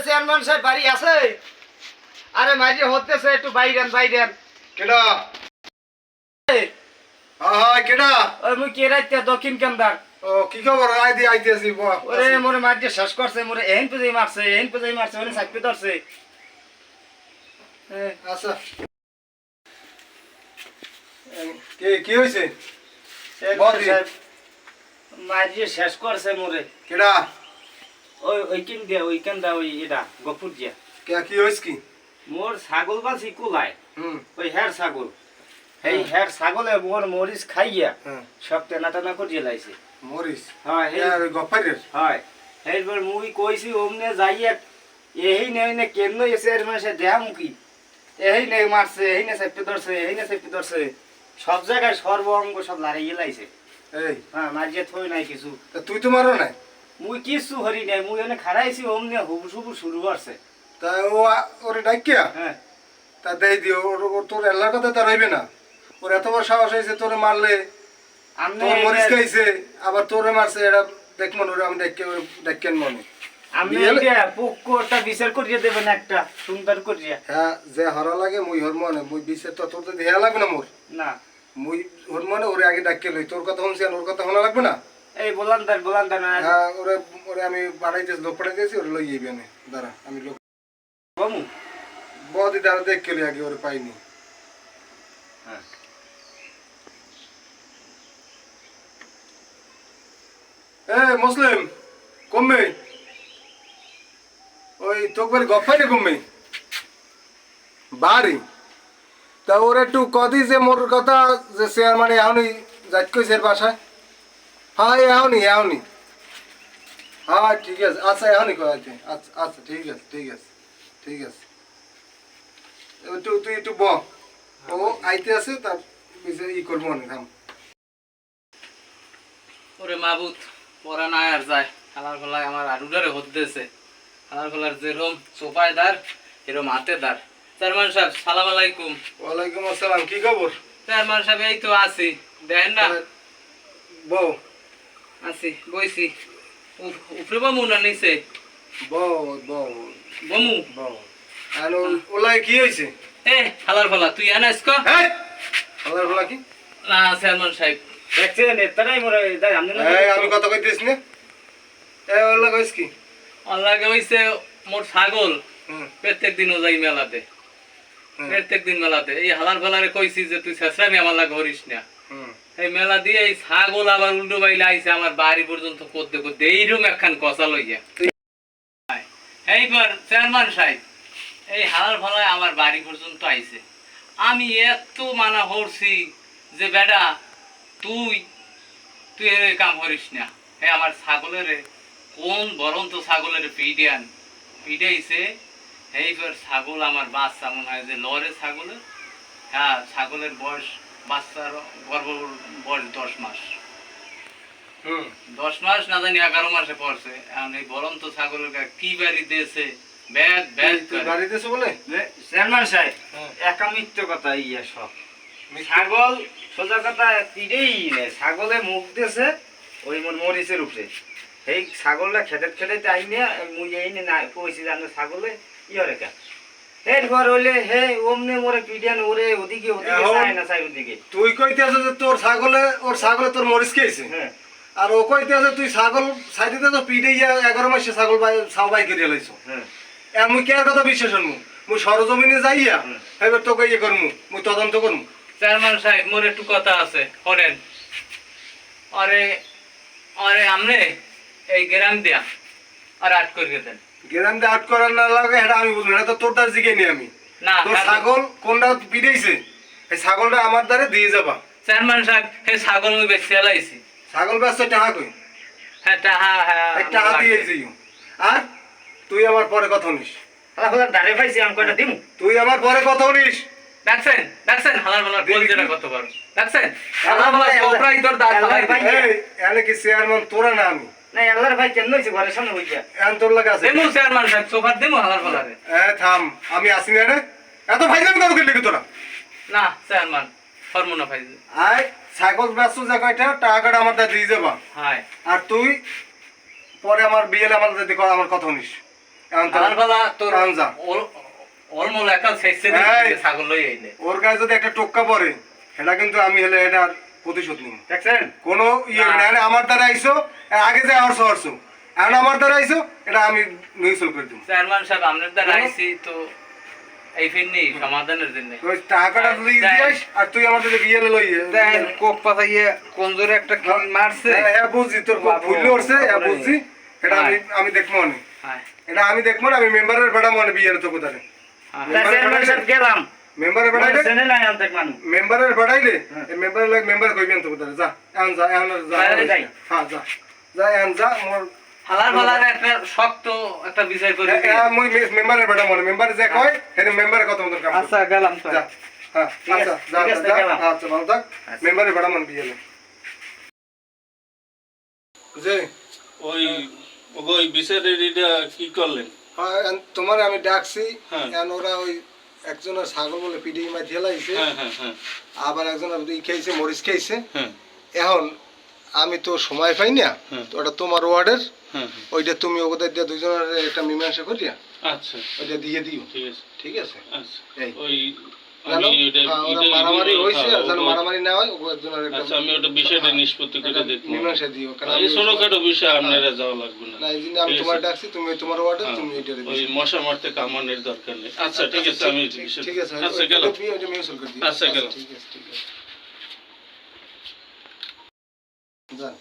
Chairman সাহেব বাড়ি আছে? আরে মাঝে হতেছে একটু বাইরেন বাইরেন। কেডা? হ্যাঁ কেডা? ওই মুই কে রাইতে দক্ষিণ কেন্দার। ও কি খবর? আইতেছি ওরে মোরে মাঝে শেষ করছে, মোরে এহেন পুজোই মারছে ওরে চাকরি ধরছে। আচ্ছা কি হয়েছে? মাঝে শেষ করছে মোরে। কেডা? ওই কেন্দা ওই এটা গফুর দিয়া। কি হয়েছে কি? মোর ছাগল পালছি কুলায়, ওই হের ছাগল। এই হের ছাগলে মোর মরিচ খাইয়া সব টেনা টানা করিয়ে লাইছে। মরিচ? হয় গফারের? হয় এইবার মুই কইছি ওমনে যাইয়া এই নে কেন এসে এর মানে দেয়া মুখি এই নে মারছে, এই নে চেপে ধরছে সব জায়গায় সর্ব অঙ্গ সব লাড়িয়ে লাইছে। এই হ্যাঁ মাঝে থই নাই কিছু। তুই তো মারো নাই? মুই কিছু হরি নাই, মুই এনে খারাইছি ওমনে হুবু সুবু শুরু করছে। তা ওরে ডাকিয়া হ্যাঁ তা দেই দিও তোর এলাকার কথা তার হইবে না। ওর এত বড় সাহস হয়েছে তোরে মারলে, তোর মরিচ খাইছে আবার তোরে মারছে, এটা দেখমন ওরে আমি দেখেন মনে। আমি এটা পোকটা বিচার করিয়ে দেবেন একটা সুন্দর করিয়া। হ্যাঁ যে হরা লাগে মুই হর মনে, মুই বিচার তো তোর তো দেয়া লাগবে না মোর। না মুই হর মনে ওরে আগে ডাকিয়ে লই, তোর কথা শুনছি আর ওর কথা শোনা লাগবে না। এই বলান না। হ্যাঁ ওরে আমি বাড়াইতেছি, লোক পাঠাই দিয়েছি, ওরে লই যাবি আমি। দাঁড়া আমি লোক বামু বদি দাঁড়া দেখে লই আগে, ওরে পাইনি। হ্যাঁ মুসলিম কমবে ওই তোকে বাড়ি গফাইনি কমবে বাড়ি তা ওর একটু কদি যে মোর কথা যে সে মানে এখনই যাইত কইছে এর বাসায়। হ্যাঁ এখনই হ্যাঁ ঠিক আছে। আচ্ছা এখনই কয়েছে। আচ্ছা আচ্ছা ঠিক আছে তুই একটু ও আইতে আছে তার ই করবো অনেক থাম। ওরে মাবুত পড়া না আর যায়, খালার খোলায় আমার আরুডারে হতেছে। খালার খোলার যেরকম চোপায়দার এরকম হাতেদার। চেয়ারম্যান সাহেব সালাম আলাইকুম। ওয়ালাইকুম আসসালাম, কি খবর? চেয়ারম্যান সাহেব এই তো আছি, দেখেন না বউ আছি বইছি। উপরে বমু না নিচে? বমু ওলাই কি হয়েছে? এ খালার খোলা তুই আনাস কো খালার খোলা কি না? চেয়ারম্যান সাহেব দেখছেন এটাই মোরে আমি কথা কইতেছি না। ওলা কইস কি? আল্লাহকে হইছে মোর ছাগল প্রত্যেক দিনও যাই মেলাতে, প্রত্যেক দিন মেলাতে। এই হালার ফালারে কইছি যে তুই শেষরামি আমার লাগে হরিস না। এই মেলা দিয়ে এই ছাগল আবার উল্টো বাইলে আইছে আমার বাড়ি পর্যন্ত করতে এইরকম একখান কষা লইয়া। এইবার চেয়ারম্যান সাহেব এই হালার ফালায় আমার বাড়ি পর্যন্ত আইছে। আমি এত মানা করছি যে বেটা তুই এই কাম করিস না। হ্যাঁ আমার ছাগলের কোন বরন্ত ছাগলের পিডাইছে। এইবার ছাগল আমার বাচ্চা মনে হয় যে লরে ছাগলের। হ্যাঁ ছাগলের বয়স বাচ্চার গর্ভ বয়স 10 মাস। 10 মাস না জানি 11 মাসে পড়ছে। এখন এই বরন্ত ছাগলের কি বাড়ি দিয়েছে বাড়ি দিয়েছে বলে চেয়ারম্যান সাহেব একা মিথ্যে কথা ইয়া সব। ছাগল সোজা কথা পিড়েই নেই, ছাগলে মুখ দিয়েছে ওই মরিচের উপরে। এই ছাগলটা খেতে আইনে মুই এই না কইছি জানো ছাগলে ইয়ে রেখা এরপর হইলে হে ওমনে মোরে পিডিয়ান ওরে ওদিকে চায় না চাই ওদিকে। তুই কইতে আছে যে তোর ছাগলে তোর মরিচ খেয়েছে। হ্যাঁ আর ও কইতে আছে তুই ছাগল সাইডে তো পিড়ে 11 মাসে ছাগল ছাও বাই করে লাইছো। হ্যাঁ মুই কে কথা বিশ্বাস করমু? মুই সরজমিনে যাইয়া এবার তোকে ইয়ে করমু, মুই তদন্ত করমু। চেয়ারম্যান সাহেব মোর একটু কথা আছে শোনেন। আরে আমরে এই গ্রাম দিয়া আর আট করে দেন। গ্রাম দিয়ে আট করার না লাগে এটা আমি বুঝবো, এটা তো তোর দ্বার জিগে নি আমি। না তোর ছাগল কোনটা পিড়েছে এই ছাগলটা আমার দ্বারে দিয়ে যাবা। চেয়ারম্যান সাহেব এই ছাগল মুই বেচে লাইছি। ছাগল বেচতে টাকা কই? হ্যাঁ টাকা টাকা দিয়ে যাইও। আর তুই আমার পরে কথা নিস। দাঁড়ে পাইছি আমি কয়টা দিমু। তুই আমার পরে কথা নিস। দেখছেন হালার মালার বল যেটা কত বড় দেখছেন। হালার মালার কোপরাই তোর দাঁত হালাই এই এনে কি চেয়ারম্যান তোরা না আমি? না আল্লাহর ভাই কেন হইছে ঘরের সামনে হইয়া এখন তোর লাগা আছে। দেমু চেয়ারম্যান সাহেব সোফার দেমু হালার মালারে। থাম আমি আসি না রে। এত ভাইজামি কত করলি তোরা? না চেয়ারম্যান ফরমুনা ভাইজি আয় ছাগল বেচছো যে কয়টা টাকাটা আমার দিয়ে যাবা। হাই আর তুই পরে আমার বিয়েলে আমার যদি আমার কথা নিস। এখন হালাল ভালা তোর এখন যা। ওর মোল একটা শেষে এই। ছাগল লই আইলে ওর গায়ে যদি একটা টোক্কা পড়ে সেটা কিন্তু আমি হলে এটার প্রতিশোধ নিব দেখছেন কোনো ইয়ে না। না আরে আমার দ্বারা আইসো আগে যে হরছো হরছো এখন আমার দ্বারা আইসো এটা আমি মিউচুয়াল করে দিব চেয়ারম্যান সাহেব আপনার দ্বারা আইছি তো এই ফিরনি সমাধানের জন্য ওই টাকাটা তুই দিস আর তুই আমার থেকে বিয়ে লই দেখেন কোক পাতাইয়ে কোন জোরে একটা কিল মারছে হ্যাঁ বুঝছি তোর খুব ফুললে উঠছে হ্যাঁ বুঝছি এটা আমি দেখবো মনে হ্যাঁ এটা আমি দেখবো না আমি মেম্বারের বেড়া মনে বিয়ের তো কোথায় চেয়ারম্যান সাহেব গেলাম মেম্বারের বেড়াইলে চেনে নাই অন্তেক মানুষ মেম্বারের বেড়াইলে মেম্বারের লাগে মেম্বার কইবেন তো কোথায় যা এখন যা এখন যা তাহলে যাই। হ্যাঁ যা যা এখন যা মোর হালাল ভালার একটা শক্ত একটা বিষয় করে দিয়ে। মই মেম্বারের বেড়া মনে মেম্বার যে কয় সেটা মেম্বারের কথা মতো কাম কর। আচ্ছা গেলাম তো যা হ্যাঁ ঠিক আছে, আচ্ছা যা ঠিক আছে, যা গেলাম। আচ্ছা ভালো থাক মেম্বারের বেড়া মনে বিয়ে যে ওই ওই বিচারের এটা কি করলেন? তোমার আমি ডাকছি হ্যাঁ। এখন ওরা ওই একজনের ছাগল বলে পিডি মাই ঠেলাইছে হ্যাঁ হ্যাঁ হ্যাঁ আবার একজনের ই খেয়েছে মরিচ খেয়েছে হ্যাঁ এখন আমি তো সময় পাই না হুম। তো ওটা তোমার ওয়ার্ডের হ্যাঁ ওইটা তুমি ওদের দিয়ে দুজনের একটা মীমাংসা করিয়া আচ্ছা ওইটা দিয়ে দিও ঠিক আছে ঠিক আছে আচ্ছা এই। ওই জানো আমি এটা হ্যাঁ, ওরা এটা- মারামারি এটা- হয়েছে হ্যাঁ, আর যেন ও- মারামারি না হয় একজনের একটা আচ্ছা আমি ওটা বিষয়টা নিষ্পত্তি করে একটা দেখবো মীমাংসা দিও কারণ এই আমি ছোটখাটো বিষয় আপনারা যাওয়া লাগবে না না এই জন্য আমি ঠিক তোমার আছে। ডাকছি তুমি তোমার ওয়ার্ডে হ্যাঁ, তুমি এটা ওই মশা মারতে কামানের দরকার নেই আচ্ছা ঠিক আছে আমি বিষয় ঠিক আছে আচ্ছা গেলাম ওইটা মিউচুয়াল করে দিও আচ্ছা, গেলাম। ঠিক আছে যান